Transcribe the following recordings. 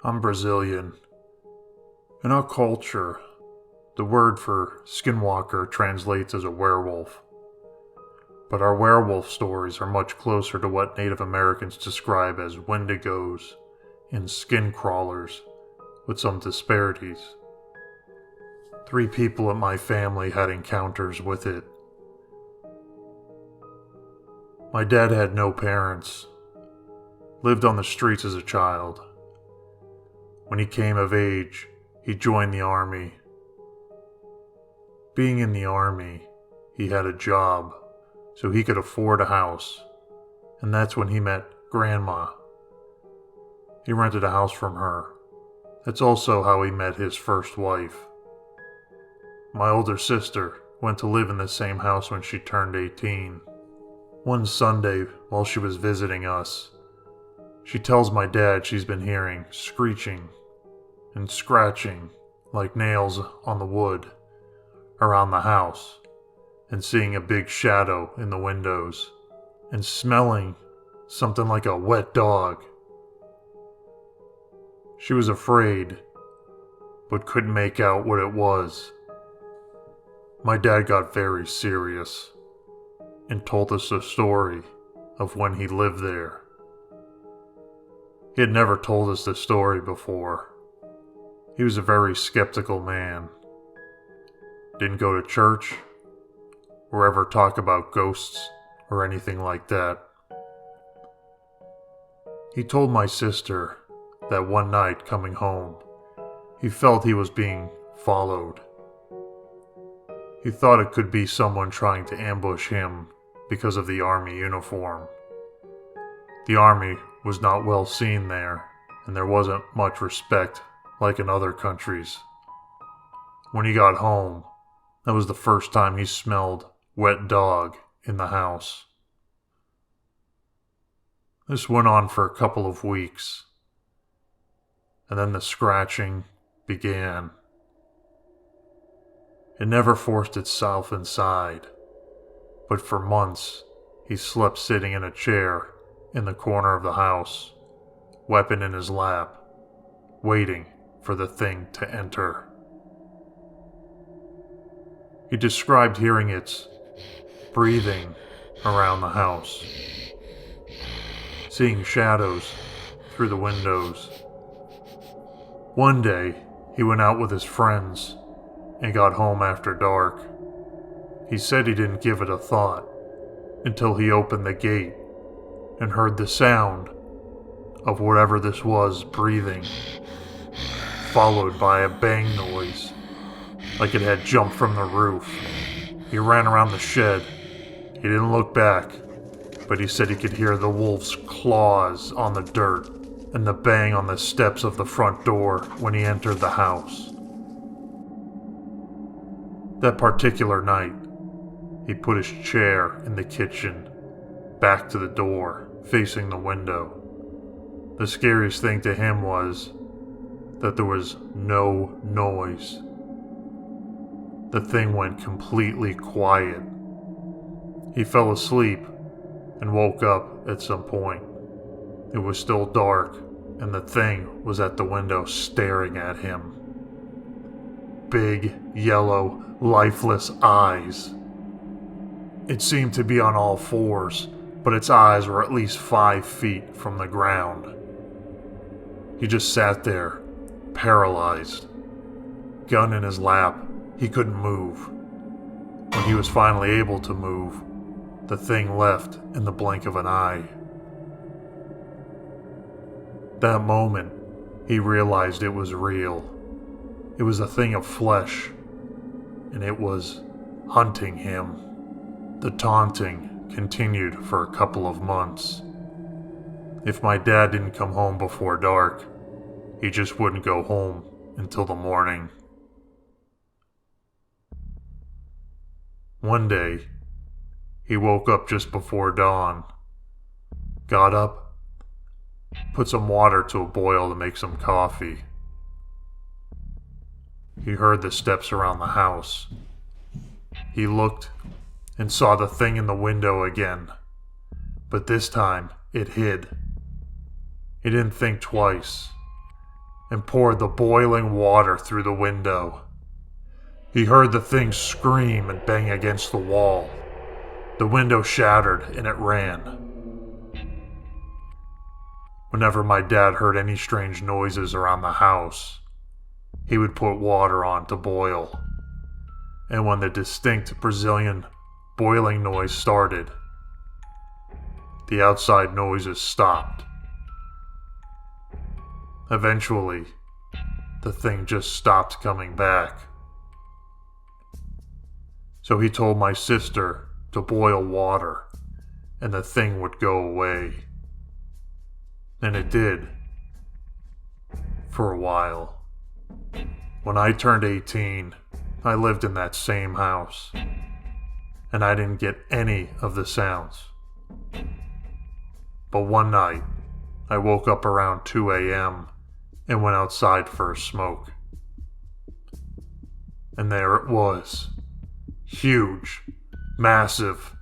I'm Brazilian. In our culture, the word for skinwalker translates as a werewolf. But our werewolf stories are much closer to what Native Americans describe as wendigos and skin crawlers, with some disparities. 3 people in my family had encounters with it. My dad had no parents, lived on the streets as a child. When he came of age, he joined the army. Being in the army, he had a job, so he could afford a house, and that's when he met Grandma. He rented a house from her. That's also how he met his first wife. My older sister went to live in the same house when she turned 18. One Sunday, while she was visiting us, she tells my dad she's been hearing screeching and scratching like nails on the wood around the house, and seeing a big shadow in the windows, and smelling something like a wet dog. She was afraid, but couldn't make out what it was. My dad got very serious and told us the story of when he lived there. He had never told us the story before. He was a very skeptical man. Didn't go to church or ever talk about ghosts or anything like that. He told my sister that one night coming home, he felt he was being followed. He thought it could be someone trying to ambush him because of the army uniform. The army was not well seen there, and there wasn't much respect like in other countries. When he got home, that was the first time he smelled wet dog in the house. This went on for a couple of weeks, and then the scratching began. It never forced itself inside, but for months he slept sitting in a chair in the corner of the house, weapon in his lap, waiting for the thing to enter. He described hearing its breathing around the house, seeing shadows through the windows. One day, he went out with his friends and got home after dark. He said he didn't give it a thought until he opened the gate and heard the sound of whatever this was breathing, followed by a bang noise, like it had jumped from the roof. He ran around the shed. He didn't look back, but he said he could hear the wolf's claws on the dirt and the bang on the steps of the front door when he entered the house. That particular night, he put his chair in the kitchen, back to the door, facing the window. The scariest thing to him was that there was no noise. The thing went completely quiet. He fell asleep and woke up at some point. It was still dark, and the thing was at the window staring at him. Big, yellow, lifeless eyes. It seemed to be on all fours, but its eyes were at least 5 feet from the ground. He just sat there, paralyzed. Gun in his lap, he couldn't move. When he was finally able to move, the thing left in the blink of an eye. That moment, he realized it was real. It was a thing of flesh, and it was hunting him. The taunting continued for a couple of months. If my dad didn't come home before dark, he just wouldn't go home until the morning. One day, he woke up just before dawn, got up, put some water to a boil to make some coffee. He heard the steps around the house. He looked and saw the thing in the window again, but this time it hid. He didn't think twice. and poured the boiling water through the window. He heard the thing scream and bang against the wall. The window shattered and it ran. Whenever my dad heard any strange noises around the house, he would put water on to boil. And when the distinct Brazilian boiling noise started, the outside noises stopped. Eventually, the thing just stopped coming back. So he told my sister to boil water, and the thing would go away. And it did. For a while. When I turned 18, I lived in that same house, and I didn't get any of the sounds. But one night, I woke up around 2 a.m. and went outside for a smoke. And there it was. Huge. Massive.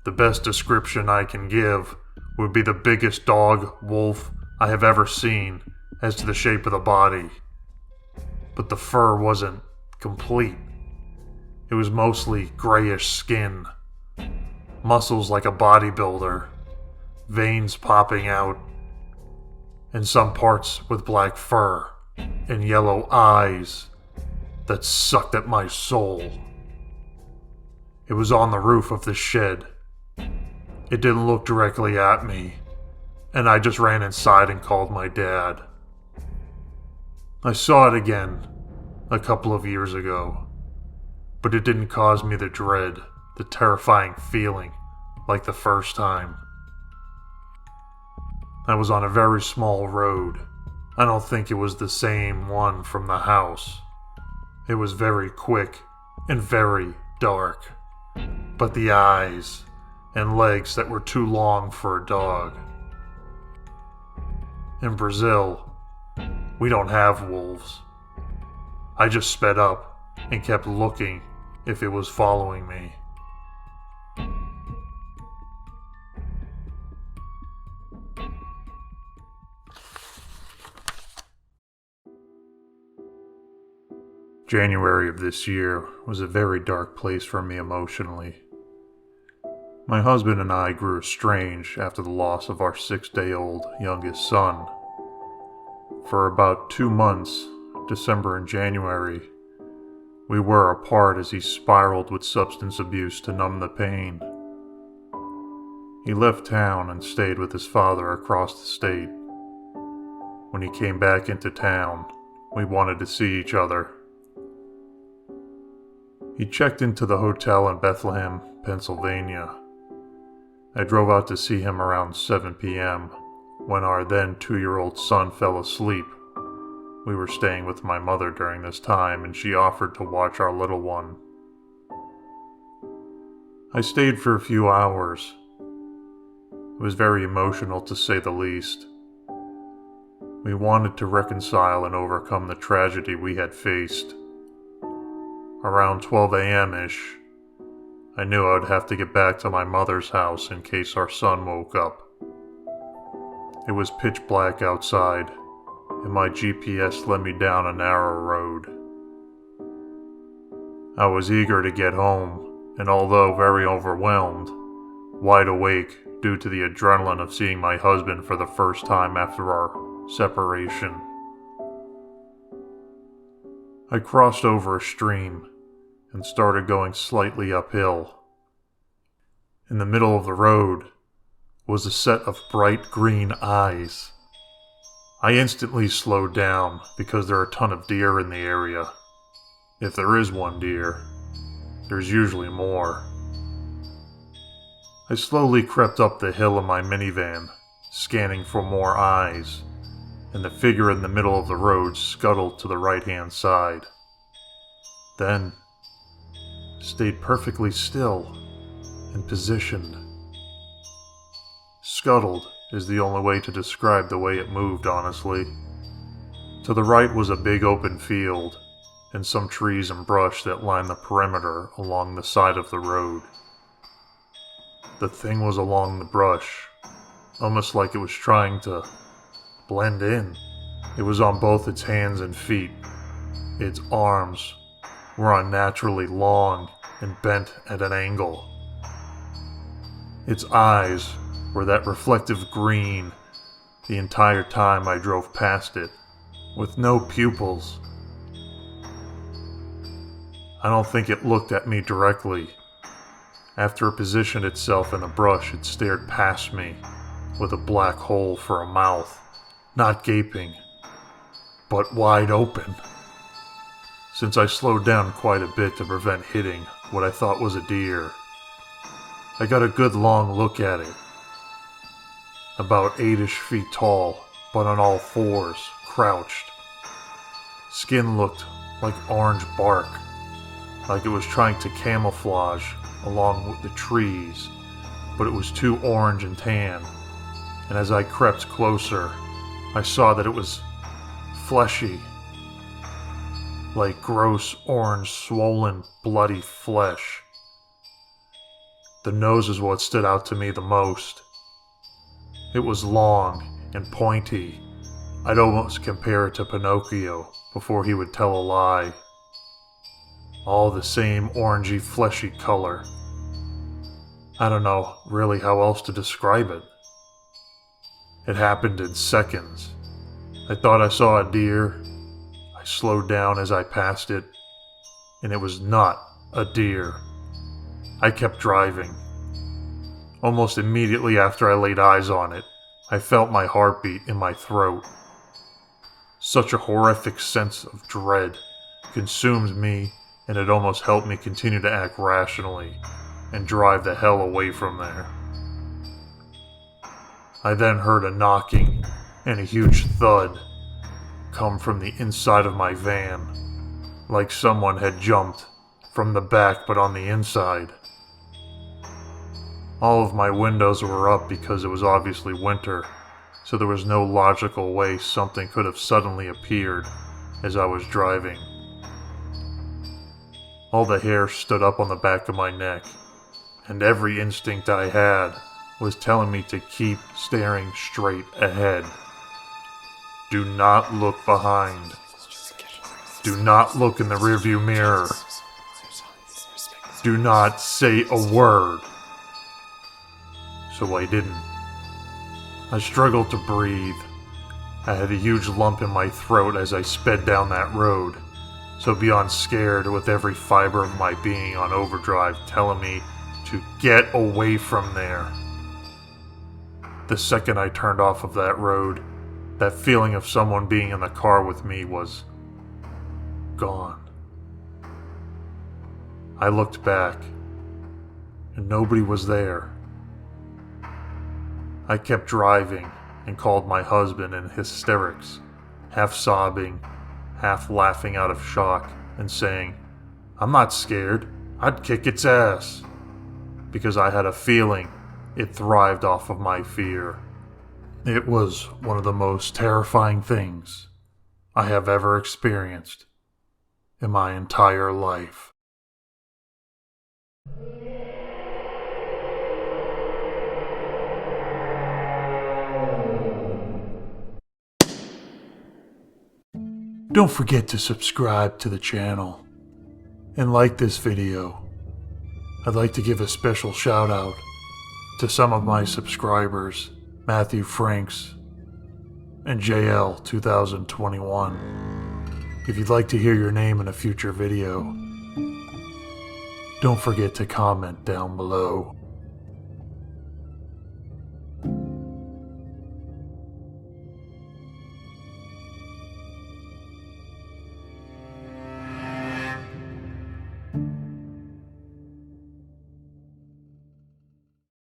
The best description I can give would be the biggest dog, wolf I have ever seen as to the shape of the body. But the fur wasn't complete. It was mostly grayish skin. Muscles like a bodybuilder. Veins popping out. And some parts with black fur and yellow eyes that sucked at my soul. It was on the roof of the shed. It didn't look directly at me, and I just ran inside and called my dad. I saw it again a couple of years ago, but it didn't cause me the dread, the terrifying feeling like the first time. I was on a very small road. I don't think it was the same one from the house. It was very quick and very dark, but the eyes and legs that were too long for a dog. In Brazil, we don't have wolves. I just sped up and kept looking if it was following me. January of this year was a very dark place for me emotionally. My husband and I grew estranged after the loss of our 6-day-old youngest son. For about 2 months, December and January, we were apart as he spiraled with substance abuse to numb the pain. He left town and stayed with his father across the state. When he came back into town, we wanted to see each other. He checked into the hotel in Bethlehem, Pennsylvania. I drove out to see him around 7 p.m. when our then 2-year-old son fell asleep. We were staying with my mother during this time, and she offered to watch our little one. I stayed for a few hours. It was very emotional, to say the least. We wanted to reconcile and overcome the tragedy we had faced. Around 12 a.m.-ish, I knew I would have to get back to my mother's house in case our son woke up. It was pitch black outside, and my GPS led me down a narrow road. I was eager to get home, and although very overwhelmed, wide awake due to the adrenaline of seeing my husband for the first time after our separation. I crossed over a stream and started going slightly uphill. In the middle of the road was a set of bright green eyes. I instantly slowed down because there are a ton of deer in the area. If there is one deer, there's usually more. I slowly crept up the hill in my minivan, scanning for more eyes, and the figure in the middle of the road scuttled to the right-hand side. Then stayed perfectly still and positioned. Scuttled is the only way to describe the way it moved, honestly. To the right was a big open field, and some trees and brush that lined the perimeter along the side of the road. The thing was along the brush, almost like it was trying to blend in. It was on both its hands and feet. Its arms were unnaturally long and bent at an angle. Its eyes were that reflective green the entire time I drove past it, with no pupils. I don't think it looked at me directly. After it positioned itself in the brush, it stared past me with a black hole for a mouth, not gaping, but wide open. Since I slowed down quite a bit to prevent hitting what I thought was a deer, I got a good long look at it. About 8-ish feet tall, but on all fours, crouched. Skin looked like orange bark, like it was trying to camouflage along with the trees, but it was too orange and tan, and as I crept closer, I saw that it was fleshy, like gross orange swollen bloody flesh. The nose is what stood out to me the most. It was long and pointy. I'd almost compare it to Pinocchio before he would tell a lie. All the same orangey fleshy color. I don't know really how else to describe it. It happened in seconds. I thought I saw a deer. I slowed down as I passed it, and it was not a deer. I kept driving. Almost immediately after I laid eyes on it, I felt my heartbeat in my throat. Such a horrific sense of dread consumed me, and it almost helped me continue to act rationally and drive the hell away from there. I then heard a knocking and a huge thud come from the inside of my van, like someone had jumped from the back but on the inside. All of my windows were up because it was obviously winter, so there was no logical way something could have suddenly appeared as I was driving. All the hair stood up on the back of my neck, and every instinct I had was telling me to keep staring straight ahead. Do not look behind. Do not look in the rearview mirror. Do not say a word. So I didn't. I struggled to breathe. I had a huge lump in my throat as I sped down that road, so beyond scared with every fiber of my being on overdrive telling me to get away from there. The second I turned off of that road, that feeling of someone being in the car with me was gone. I looked back, and nobody was there. I kept driving and called my husband in hysterics, half sobbing, half laughing out of shock, and saying, "I'm not scared, I'd kick its ass," because I had a feeling it thrived off of my fear. It was one of the most terrifying things I have ever experienced in my entire life. Don't forget to subscribe to the channel and like this video. I'd like to give a special shout out to some of my subscribers, Matthew Franks and JL 2021. If you'd like to hear your name in a future video, don't forget to comment down below.